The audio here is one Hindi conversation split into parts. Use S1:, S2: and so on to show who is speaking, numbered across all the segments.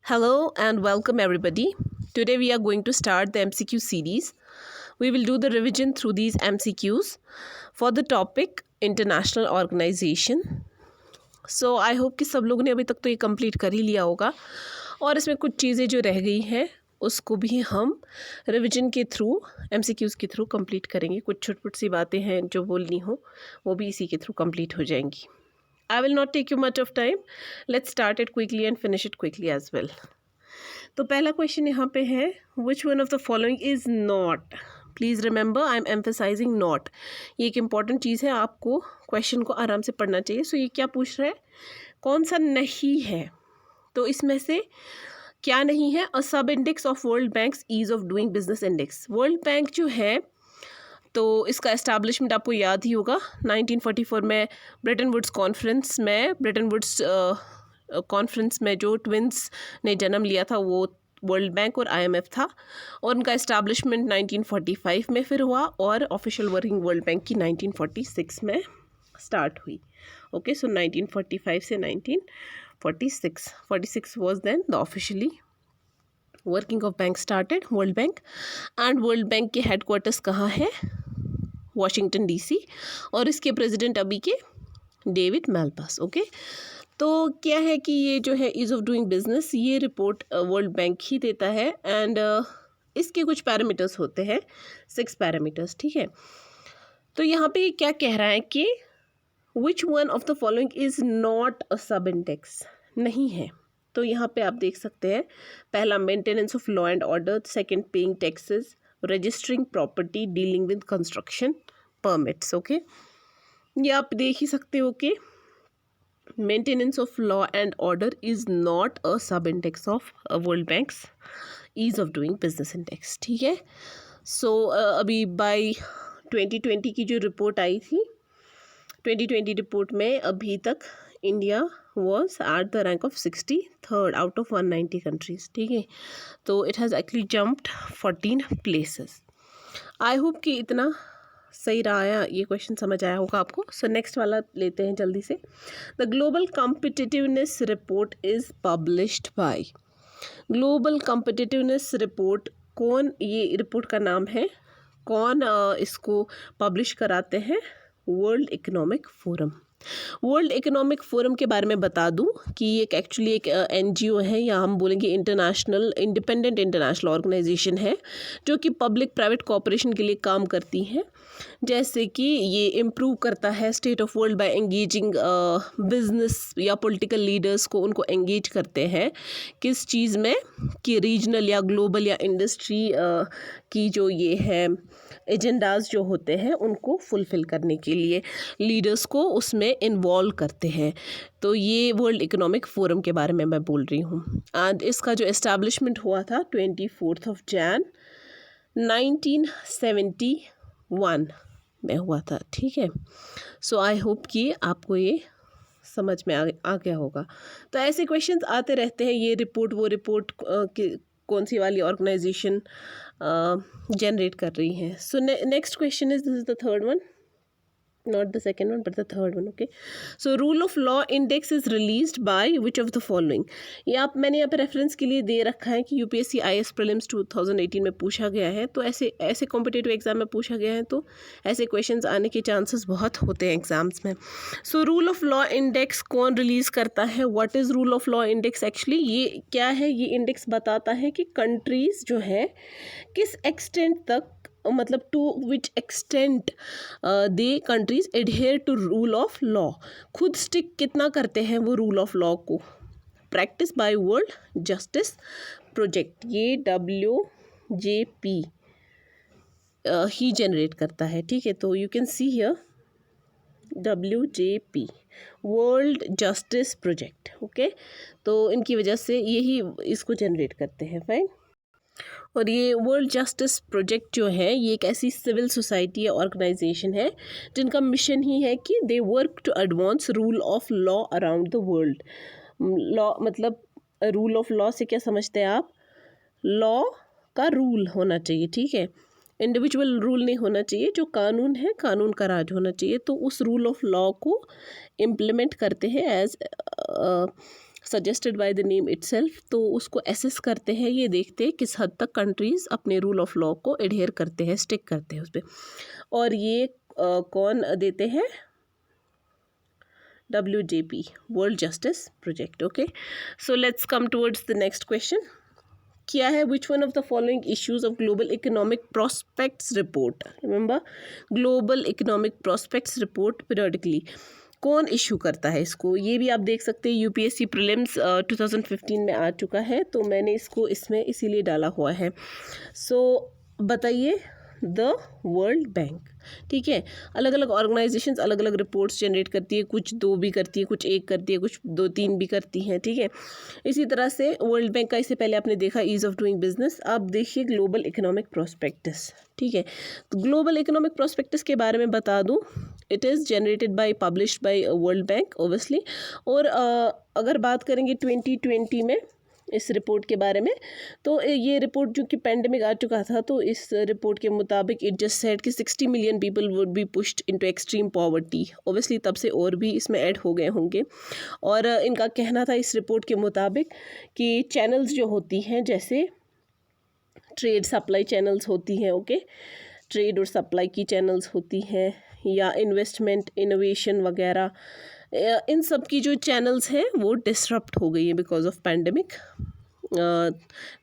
S1: Hello and welcome everybody. Today we are going to start the MCQ series. We will do the revision through these MCQs for the topic International Organization. So I hope कि सब लोगों ने अभी तक तो ये कंप्लीट कर ही लिया होगा और इसमें कुछ चीज़ें जो रह गई हैं उसको भी हम रिविजन के थ्रू MCQs के थ्रू कंप्लीट करेंगे. कुछ छोटी सी बातें हैं जो बोलनी हो वो भी इसी के थ्रू कंप्लीट हो जाएंगी. I will not take you much of time. Let's start it quickly and finish it quickly as well. तो पहला क्वेश्चन यहाँ पे है which one of the following is not. Please remember I am emphasizing not. ये एक इम्पॉर्टेंट चीज़ है, आपको क्वेश्चन को आराम से पढ़ना चाहिए. सो ये क्या पूछ रहा है, कौन सा नहीं है. तो इसमें से क्या नहीं है. A sub index of World Bank's ease of doing business index. World Bank जो है तो इसका एस्टैब्लिशमेंट आपको याद ही होगा 1944 में ब्रेटन वुड्स कॉन्फ्रेंस में जो ट्विंस ने जन्म लिया था वो वर्ल्ड बैंक और IMF था. और उनका एस्टैब्लिशमेंट 1945 में फिर हुआ और ऑफिशियल वर्किंग वर्ल्ड बैंक की 1946 में स्टार्ट हुई. ओके, सो 1945 से 1946 was then the officially working of bank started, World Bank. And World Bank के हेडक्वार्टर्स कहाँ है, वाशिंगटन DC. और इसके प्रेसिडेंट अभी के डेविड मैलपास. ओके, तो क्या है कि ये जो है ईज़ ऑफ डूइंग बिजनेस, ये रिपोर्ट वर्ल्ड बैंक ही देता है. एंड इसके कुछ पैरामीटर्स होते हैं, 6 पैरामीटर्स. ठीक है, तो यहाँ पे क्या कह रहा है कि which one of the following is not a sub index, नहीं है. तो यहाँ पे आप देख सकते हैं, पहला maintenance of law and order, second paying taxes, registering property, dealing with construction permits. Okay, ये आप देख ही सकते हो कि maintenance of law and order is not a sub index of World Bank's ease of doing business index. ठीक है, सो अभी बाय 2020 की जो रिपोर्ट आई थी, 2020 रिपोर्ट में अभी तक India was at the rank of 63rd out of 190 countries. ठीक है, तो it has actually jumped 14 places. I hope कि इतना सही रहा है, ये क्वेश्चन समझ आया होगा आपको. सो नेक्स्ट वाला लेते हैं जल्दी से. The global competitiveness report is published by. Global competitiveness report कौन, ये रिपोर्ट का नाम है, कौन इसको पब्लिश कराते हैं, world economic forum. World economic forum के बारे में बता दूं कि ये एक्चुअली एक NGO है, या हम बोलेंगे इंडिपेंडेंट इंटरनेशनल ऑर्गेनाइजेशन है जो कि पब्लिक प्राइवेट कोऑपरेशन के लिए काम करती है. जैसे कि ये इम्प्रूव करता है state of world by engaging business या पॉलिटिकल लीडर्स को, उनको एंगेज करते हैं किस चीज़ में, कि रीजनल या ग्लोबल या इंडस्ट्री की जो ये है एजेंडाज जो होते हैं उनको फुलफ़िल करने के लिए लीडर्स को उसमें इन्वॉल्व करते हैं. तो ये वर्ल्ड इकोनॉमिक फोरम के बारे में मैं बोल रही हूँ. एंड इसका जो एस्टैब्लिशमेंट हुआ था 24 Jan 1971 में हुआ था. ठीक है, सो आई होप कि आपको ये समझ में आ गया होगा. तो ऐसे क्वेश्चंस आते रहते हैं, ये रिपोर्ट वो रिपोर्ट कौन सी वाली ऑर्गेनाइजेशन जनरेट कर रही हैं. So next question is, this is the third one, not the second one but the third one. Okay, so rule of law index is released by which of the following. ये आप मैंने यहाँ पे रेफरेंस के लिए दे रखा है कि UPSC IAS प्रीलिम्स 2018 में पूछा गया है. तो ऐसे कॉम्पिटिटिव एग्जाम में पूछा गया है, तो ऐसे क्वेश्चंस आने के चांसेस बहुत होते हैं एग्जाम्स में. So rule of law index कौन रिलीज़ करता है, what is rule of law index actually, ये क्या है, ये इंडेक्स बताता है कि कंट्रीज़ जो है किस एक्सटेंट तक, मतलब to which extent they countries adhere to rule of law, खुद स्टिक कितना करते हैं वो रूल ऑफ लॉ को. Practice by World Justice Project, ये WJP ही जनरेट करता है. ठीक है, तो you can see here WJP, World Justice Project. Okay, तो इनकी वजह से यही इसको जनरेट करते हैं. फाइन. और ये वर्ल्ड जस्टिस प्रोजेक्ट जो है ये एक ऐसी सिविल सोसाइटी या ऑर्गेनाइजेशन है जिनका मिशन ही है कि they work to advance rule of law around the world. Law मतलब रूल ऑफ लॉ से क्या समझते हैं आप, लॉ का रूल होना चाहिए. ठीक है, इंडिविजुअल रूल नहीं होना चाहिए, जो कानून है कानून का राज होना चाहिए. तो उस रूल ऑफ लॉ को इम्प्लीमेंट करते हैं as suggested by the name itself, तो उसको एसेस करते हैं, ये देखते हैं किस हद तक कंट्रीज़ अपने रूल ऑफ लॉ को एडहेयर करते हैं, स्टिक करते हैं उस पर। और ये कौन देते हैं? WJP, World Justice Project. Okay, so let's come towards the next question. क्या है? Which one of the following issues of global economic prospects report, remember global economic prospects report periodically, कौन इशू करता है इसको? ये भी आप देख सकते हैं UPSC प्रीलिम्स 2015 में आ चुका है, तो मैंने इसको इसमें इसीलिए डाला हुआ है। सो बताइए, द वर्ल्ड बैंक। ठीक है, अलग अलग ऑर्गेनाइजेशंस अलग अलग रिपोर्ट्स जनरेट करती है, कुछ 2 भी करती है, कुछ 1 करती है, कुछ 2-3 भी करती हैं। ठीक है, इसी तरह से वर्ल्ड बैंक का इससे पहले आपने देखा ईज़ ऑफ डूइंग बिजनेस। अब देखिए ग्लोबल इकोनॉमिक प्रोस्पेक्टस। ठीक है, तो ग्लोबल इकोनॉमिक प्रोस्पेक्टस के बारे में बता दूं, it is generated by published by world bank obviously. और अगर बात करेंगे 2020 में इस रिपोर्ट के बारे में, तो ये रिपोर्ट जो कि पेंडेमिक आ चुका था, तो इस रिपोर्ट के मुताबिक इट जस्ट सेड कि 60 million people would be pushed into extreme poverty. Obviously तब से और भी इसमें ऐड हो गए होंगे। और इनका कहना था इस रिपोर्ट के मुताबिक कि चैनल्स जो होती हैं, जैसे ट्रेड सप्लाई चैनल्स होती हैं, ओके, ट्रेड और सप्लाई की चैनल्स होती हैं, या इन्वेस्टमेंट इनोवेशन वगैरह, इन सब की जो चैनल्स हैं वो डिसरप्ट हो गई है because of pandemic,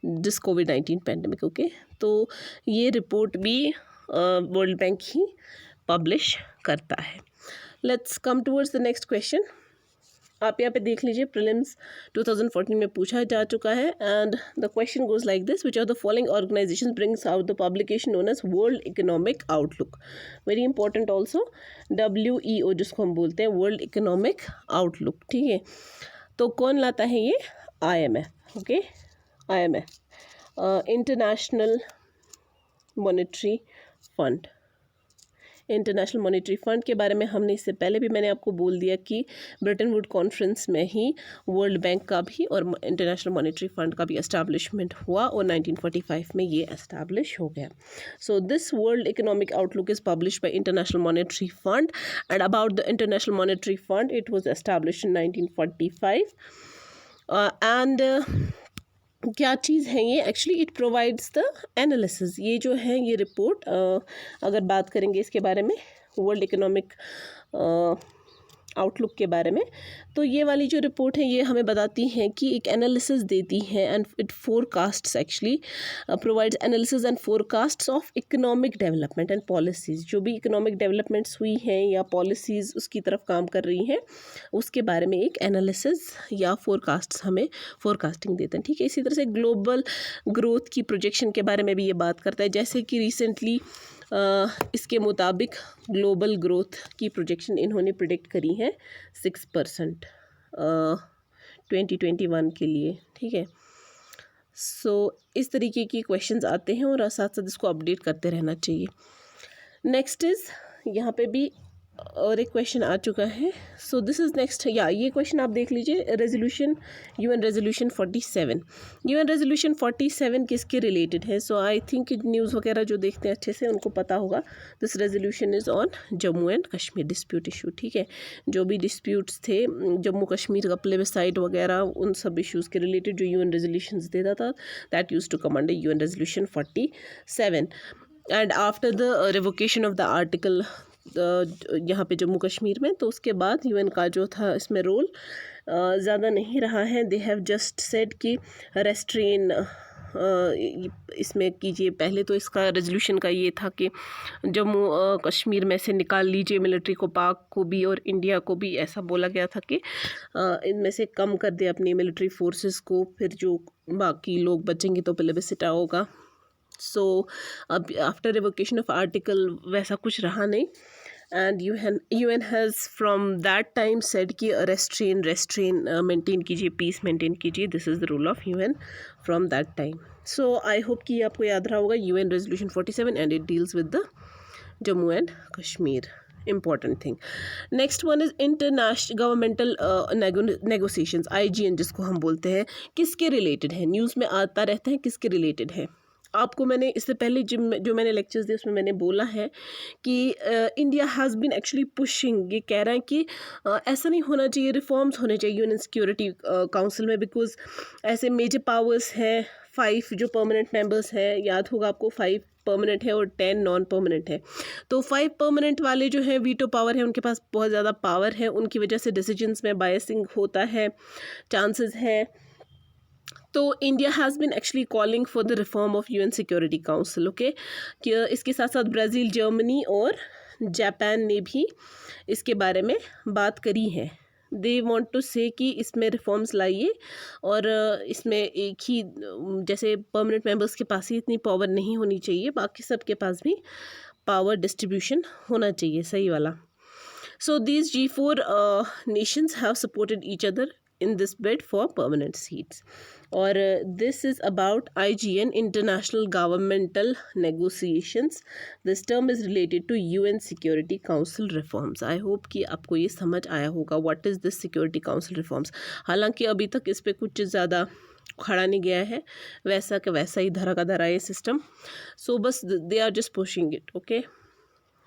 S1: this covid pandemic. Okay, तो ये रिपोर्ट भी वर्ल्ड बैंक ही पब्लिश करता है। Let's come towards the next question. आप यहाँ पे देख लीजिए, प्रीलिम्स 2014 में पूछा जा चुका है, and the question goes like this, which are the following organisations brings out the publication known as World Economic Outlook. Very important also, WEO जिसको हम बोलते हैं, वर्ल्ड इकोनॉमिक आउटलुक। ठीक है, तो कौन लाता है ये? IMF। Okay, IMF international monetary fund. International monetary fund के बारे में हमने इससे पहले भी मैंने आपको बोल दिया कि ब्रेटन वुड कॉन्फ्रेंस में ही वर्ल्ड बैंक का भी और इंटरनेशनल मॉनेटरी फ़ंड का भी एस्टैब्लिशमेंट हुआ, और 1945 में ये एस्टैब्लिश हो गया। So this world Economic outlook is published by international monetary fund, and about the international monetary fund it was established in 1945। And क्या चीज़ है ये? Actually it provides the analysis. ये जो है ये रिपोर्ट, अगर बात करेंगे इसके बारे में, वर्ल्ड इकोनॉमिक आउटलुक के बारे में, तो ये वाली जो रिपोर्ट है ये हमें बताती है कि एक एनालिसिस देती है, and it forecasts, actually provides analysis and forecasts of economic development and policies. जो भी इकोनॉमिक डेवलपमेंट्स हुई हैं या पॉलिसीज़ उसकी तरफ काम कर रही हैं, उसके बारे में एक एनालिसिस या फोरकास्ट्स हमें फोरकास्टिंग देते हैं। ठीक है, इसी तरह से ग्लोबल ग्रोथ की प्रोजेक्शन के बारे में भी ये बात करता है, जैसे कि रिसेंटली इसके मुताबिक ग्लोबल ग्रोथ की प्रोजेक्शन इन्होंने प्रिडिक्ट करी है 6% 2021 के लिए। ठीक है, सो इस तरीके की क्वेश्चंस आते हैं, और साथ साथ इसको अपडेट करते रहना चाहिए। नेक्स्ट इज़, यहाँ पे भी और एक क्वेश्चन आ चुका है। सो दिस इज़ नेक्स्ट, या ये क्वेश्चन आप देख लीजिए, resolution UN resolution 47। UN resolution 47 किसके रिलेटेड है? सो आई थिंक न्यूज़ वगैरह जो देखते हैं अच्छे से उनको पता होगा। This resolution is on Jammu and Kashmir dispute issue. ठीक है, जो भी डिस्प्यूट्स थे जम्मू कश्मीर का प्लेबिसाइड वगैरह, उन सब इशूज़ के रिलेटेड जो UN रेजोल्यूशंस देता था, that used to come under UN resolution 47। And after the revocation of the article यहाँ पे जम्मू कश्मीर में, तो उसके बाद UN का जो था इसमें रोल ज़्यादा नहीं रहा है। दे हैव जस्ट सेड कि रेस्ट्रेन इसमें कीजिए। पहले तो इसका रेजोल्यूशन का ये था कि जम्मू कश्मीर में से निकाल लीजिए मिलिट्री को, पाक को भी और इंडिया को भी। ऐसा बोला गया था कि इनमें से कम कर दे अपनी मिलिट्री फोर्सेस को, फिर जो बाकी लोग बचेंगे तो प्लेबिसाइड होगा। सो अब आफ्टर रिवोकेशन ऑफ आर्टिकल वैसा कुछ रहा नहीं, and UN has from that time said कि रेस्ट्रेन मेंटेन कीजिए, पीस मेंटेन कीजिए। This is the rule of UN from that time. So I hope कि आपको याद रहा होगा UN resolution 47, and it deals with the Jammu and Kashmir. Important thing. Next one is international governmental negotiations, IGN जिसको हम बोलते हैं, किसके रिलेटेड है? न्यूज़ में आता रहता है, किसके रिलेटेड है? आपको मैंने इससे पहले जो मैंने लेक्चर्स दिए उसमें मैंने बोला है कि India has been actually pushing, ये कह रहा है कि ऐसा नहीं होना चाहिए, रिफॉर्म्स होने चाहिए यूएन सिक्योरिटी काउंसिल में, बिकॉज ऐसे मेजर पावर्स हैं, 5 जो परमानेंट मेंबर्स हैं, याद होगा आपको 5 परमानेंट है और 10 नॉन परमानेंट है। तो 5 परमानेंट वाले जो हैं वीटो पावर है, उनके पास बहुत ज़्यादा पावर है, उनकी वजह से डिसीजंस में बायसिंग होता है, चांसेस है। तो India has been actually calling for the reform of UN security council, okay. कि इसके साथ साथ ब्राज़ील, जर्मनी और जापान ने भी इसके बारे में बात करी है। दे वांट टू से कि इसमें रिफॉर्म्स लाइए, और इसमें एक ही जैसे परमानेंट मेंबर्स के पास ही इतनी पावर नहीं होनी चाहिए, बाकी सब के पास भी पावर डिस्ट्रीब्यूशन होना चाहिए, सही वाला। So these G4 nations have supported each other in this bid for permanent seats. और this is about IGN, International Governmental Negotiations. This term is related to UN Security Council reforms. I hope कि आपको ये समझ आया होगा what is this Security Council reforms. हालांकि अभी तक इस पे कुछ ज़्यादा खड़ा नहीं गया है, वैसा का वैसा ही धरा का धरा ये सिस्टम। सो बस they are just pushing it, okay.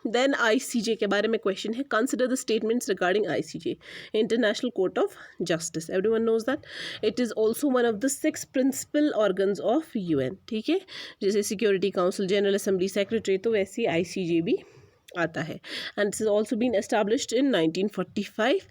S1: Then ICJ के बारे में क्वेश्चन है, consider the statements regarding ICJ, International Court of Justice. Everyone knows that it is also one of the 6 principal organs of UN, ठीक है। जैसे Security Council, General Assembly, secretary, तो वैसे ही ICJ भी आता है। And it is also been established in 1945।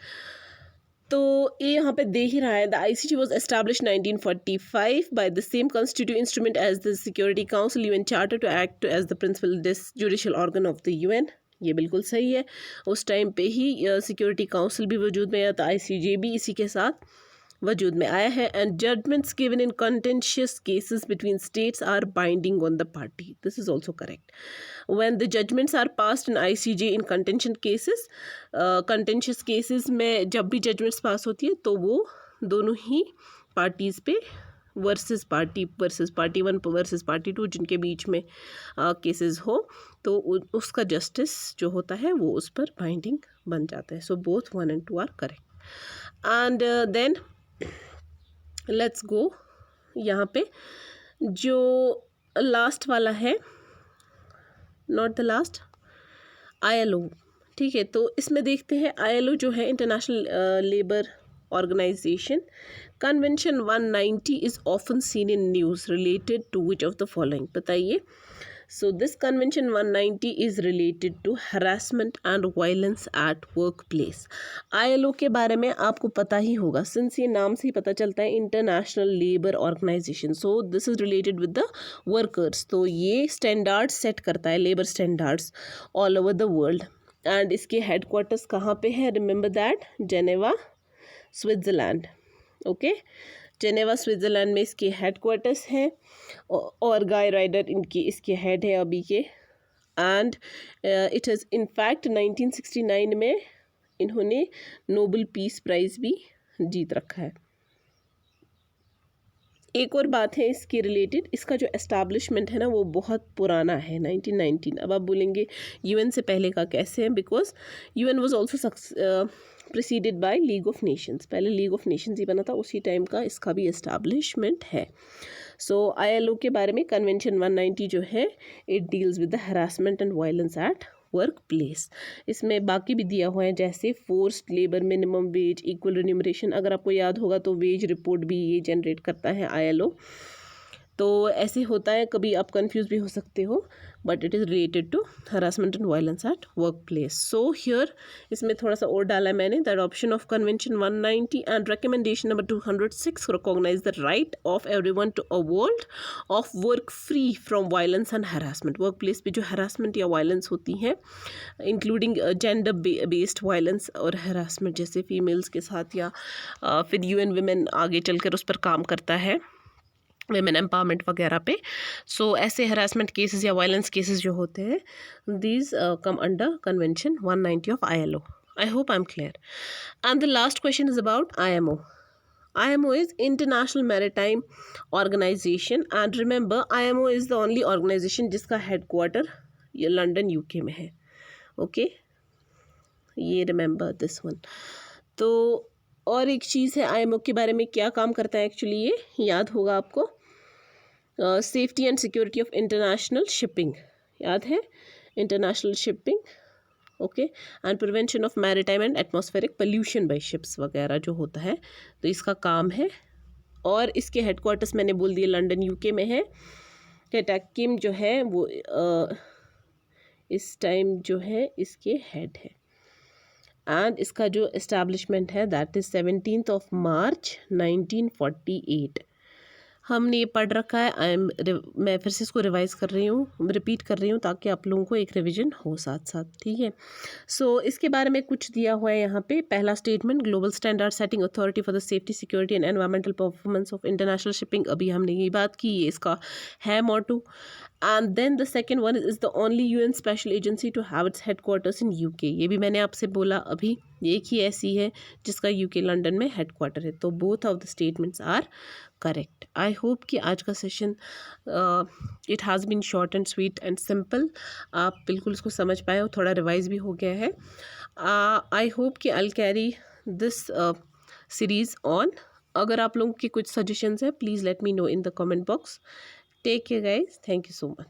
S1: तो ये यहाँ पे दे ही रहा है, the ICJ was establish 1945 by the same constitutive instrument as the Security Council UN charter to act as the principal judicial organ of the UN। ये बिल्कुल सही है, उस टाइम पे ही सिक्योरिटी काउंसिल भी वजूद में आया, तो ICJ भी इसी के साथ वजूद में आया है। And judgments given in contentious cases between states are binding on the party, this is also correct. when the judgments are passed in ICJ in contentious cases में जब भी judgments पास होती है तो वो दोनों ही पार्टीज़ पे वर्सेस पार्टी 1 वर्सेस पार्टी 2 जिनके बीच में केसेस हो, तो उसका जस्टिस जो होता है वो उस पर बाइंडिंग बन जाता है। So both 1 and 2 are correct. And then let's go, यहाँ पे जो लास्ट वाला है, नॉट द लास्ट, ILO, ठीक है। तो इसमें देखते हैं ILO जो है, international labour Organization, convention 190 is often seen in news related to which of the following, बताइए। So this convention 190 is related to harassment and violence at work place. ILO के बारे में आपको पता ही होगा, सिंस ये नाम से ही पता चलता है, international labour organisation. So this is related with the workers. तो ये स्टैंडर्ड्स सेट करता है, labour standards all over the world. And इसके हेडक्वार्टर्स कहाँ पे है? Remember that, Geneva, Switzerland, okay. Geneva Switzerland में इसके हेडक्वार्टर्स हैं, और गाय राइडर इसके हेड है अभी के। एंड इट हैज़ इनफैक्ट 1969 में इन्होंने नोबेल पीस प्राइज़ भी जीत रखा है। एक और बात है इसके रिलेटेड, इसका जो एस्टैब्लिशमेंट है ना वो बहुत पुराना है, 1919। अब आप बोलेंगे UN से पहले का कैसे है? Because UN was also preceded by league of Nations, पहले लीग ऑफ नेशंस ही बना था, उसी टाइम का इसका भी एस्टैब्लिशमेंट है। सो ILO के बारे में कन्वेंशन 190 जो है, it deals with the harassment and violence at work place. इसमें बाकी भी दिया हुआ है, जैसे forced labour, minimum wage, equal remuneration. अगर आपको याद होगा तो वेज रिपोर्ट भी ये जनरेट करता है ILO। तो ऐसे होता है, कभी आप कंफ्यूज भी हो सकते हो, but it is related to harassment and violence at work place. So here इसमें थोड़ा सा और डाला है मैंने, that option of convention 190 and recommendation number 206 recognise the right of everyone to a world of work free from violence and harassment. Work place पे जो हरासमेंट या वायलेंस होती है, इंक्लूडिंग जेंडर बेस्ड वायलेंस और हरासमेंट, जैसे फीमेल्स के साथ, या फिर UN विमेन आगे चलकर उस पर काम करता है, वेमेन एम्पावरमेंट वगैरह पे। सो ऐसे हरासमेंट केसेस या वायलेंस केसेस जो होते हैं, these come under convention 190 of ILO। I hope I am clear. And the last question is about IMO. IMO is International Maritime Organization, and remember IMO is the only organization जिसका हेडक्वार्टर ये लंदन UK में है, ओके। ये रिमेंबर दिस वन। तो और एक चीज़ है, IMO के बारे में क्या काम करता है एक्चुअली, ये याद होगा आपको। Safety and security of international shipping, याद है international shipping, okay, and prevention of maritime and atmospheric pollution by ships वगैरह जो होता है, तो इसका काम है। और इसके हेडक्वार्टर्स मैंने बोल दिए लंदन यूके में है। कैटाकिम जो है वो इस टाइम जो है इसके हेड है। एंड इसका जो इस्टेब्लिशमेंट है दैट इज़ 17 मार्च 1948। हमने ये पढ़ रखा है। मैं फिर से इसको रिवाइज़ कर रही हूँ, रिपीट कर रही हूँ ताकि आप लोगों को एक रिवीजन हो साथ साथ, ठीक है। सो इसके बारे में कुछ दिया हुआ है यहाँ पे। पहला statement, global standard setting authority for the safety security and environmental performance of international shipping, अभी हमने ये बात की, ये इसका है motto. And then the second one is the only UN special agency to have its headquarters in UK, ये भी मैंने आपसे बोला अभी, एक ही ऐसी है जिसका यूके लंदन में हेडक्वार्टर है। तो both of the statements are correct. I hope कि आज का session it has been short and sweet and simple, आप बिल्कुल इसको समझ पाए हो, थोड़ा रिवाइज भी हो गया है। आई होप कि I carry this series on. अगर आप लोगों के कुछ सजेशंस हैं please let me know in the comment box. Take care guys, thank you so much.